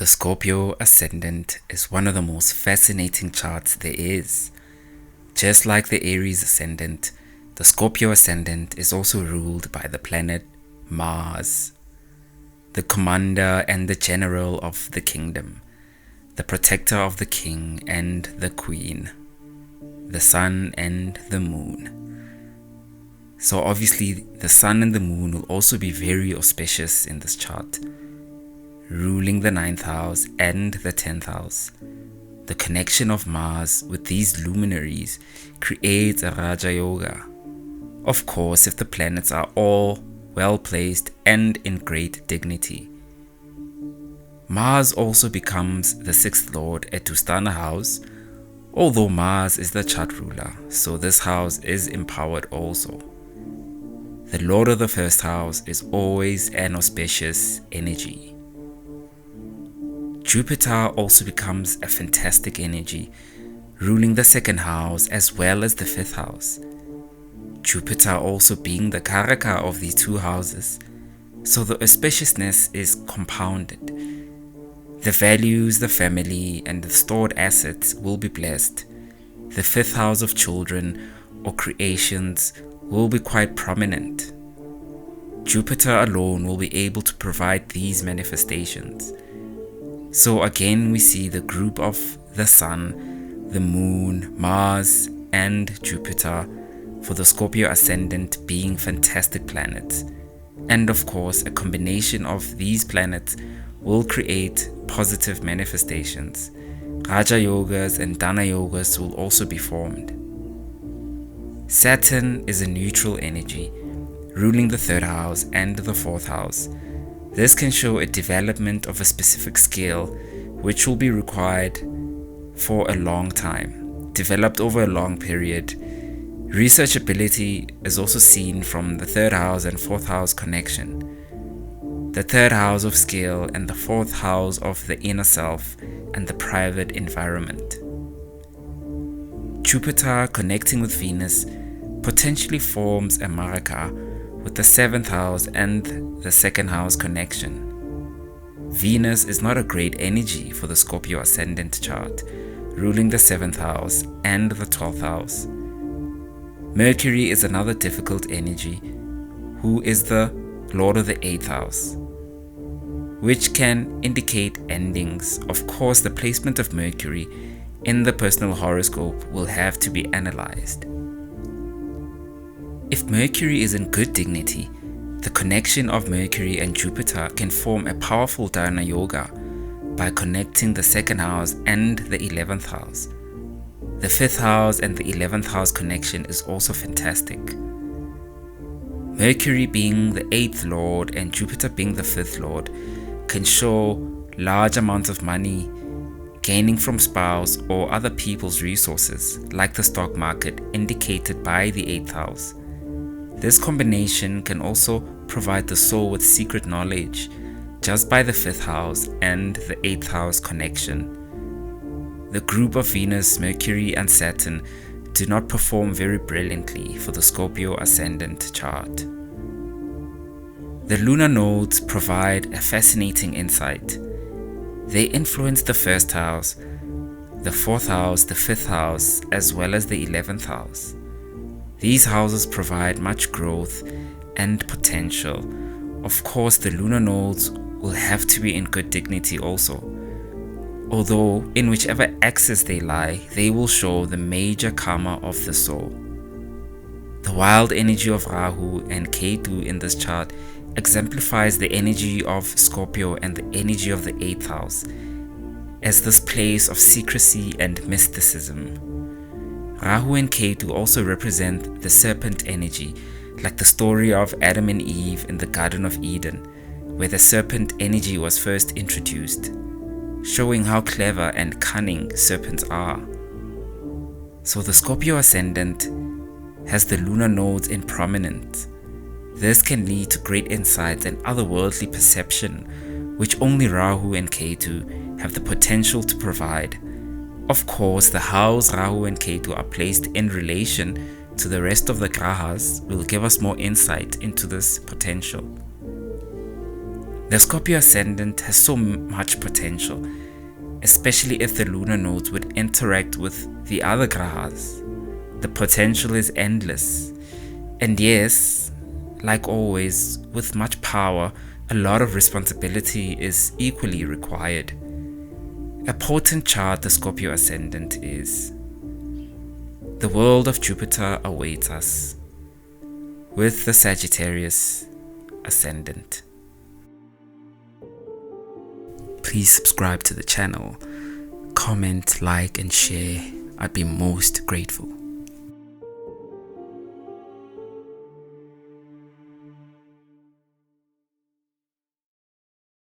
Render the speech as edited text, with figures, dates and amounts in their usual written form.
The Scorpio Ascendant is one of the most fascinating charts there is. Just like the Aries Ascendant, the Scorpio Ascendant is also ruled by the planet Mars, the commander and the general of the kingdom, the protector of the king and the queen, the sun and the moon. So obviously the sun and the moon will also be very auspicious in this chart, ruling the 9th house and the 10th house. The connection of Mars with these luminaries creates a Raja Yoga. Of course, if the planets are all well placed and in great dignity. Mars also becomes the 6th lord at Dhana house, although Mars is the chart ruler, so this house is empowered also. The lord of the 1st house is always an auspicious energy. Jupiter also becomes a fantastic energy, ruling the 2nd house as well as the 5th house. Jupiter also being the Karaka of these two houses, so the auspiciousness is compounded. The values, the family, and the stored assets will be blessed. The 5th house of children or creations will be quite prominent. Jupiter alone will be able to provide these manifestations. So again we see the group of the Sun, the Moon, Mars and Jupiter for the Scorpio Ascendant being fantastic planets. And of course a combination of these planets will create positive manifestations. Raja Yogas and Dhana Yogas will also be formed. Saturn is a neutral energy, ruling the 3rd house and the 4th house. This can show a development of a specific skill which will be required for a long time, developed over a long period. Researchability is also seen from the 3rd house and 4th house connection. The 3rd house of skill and the 4th house of the inner self and the private environment. Jupiter connecting with Venus potentially forms a Maraka with the 7th house and the 2nd house connection. Venus is not a great energy for the Scorpio Ascendant chart, ruling the 7th house and the 12th house. Mercury is another difficult energy, who is the lord of the 8th house, which can indicate endings. Of course, the placement of Mercury in the personal horoscope will have to be analyzed. If Mercury is in good dignity, the connection of Mercury and Jupiter can form a powerful Dhana Yoga by connecting the 2nd house and the 11th house. The 5th house and the 11th house connection is also fantastic. Mercury being the 8th lord and Jupiter being the 5th lord can show large amounts of money gaining from spouse or other people's resources, like the stock market indicated by the 8th house. This combination can also provide the soul with secret knowledge just by the 5th house and the 8th house connection. The group of Venus, Mercury and Saturn do not perform very brilliantly for the Scorpio Ascendant chart. The lunar nodes provide a fascinating insight. They influence the 1st house, the 4th house, the 5th house, as well as the 11th house. These houses provide much growth and potential. Of course, the lunar nodes will have to be in good dignity also. Although, in whichever axis they lie, they will show the major karma of the soul. The wild energy of Rahu and Ketu in this chart exemplifies the energy of Scorpio and the energy of the 8th house, as this place of secrecy and mysticism. Rahu and Ketu also represent the serpent energy, like the story of Adam and Eve in the Garden of Eden, where the serpent energy was first introduced, showing how clever and cunning serpents are. So the Scorpio Ascendant has the lunar nodes in prominence. This can lead to great insights and otherworldly perception, which only Rahu and Ketu have the potential to provide. Of course, the house Rahu and Ketu are placed in relation to the rest of the grahas will give us more insight into this potential. The Scorpio Ascendant has so much potential, especially if the lunar nodes would interact with the other grahas. The potential is endless. And yes, like always, with much power, a lot of responsibility is equally required. A potent chart the Scorpio Ascendant is. The world of Jupiter awaits us, with the Sagittarius Ascendant. Please subscribe to the channel, comment, like and share. I'd be most grateful.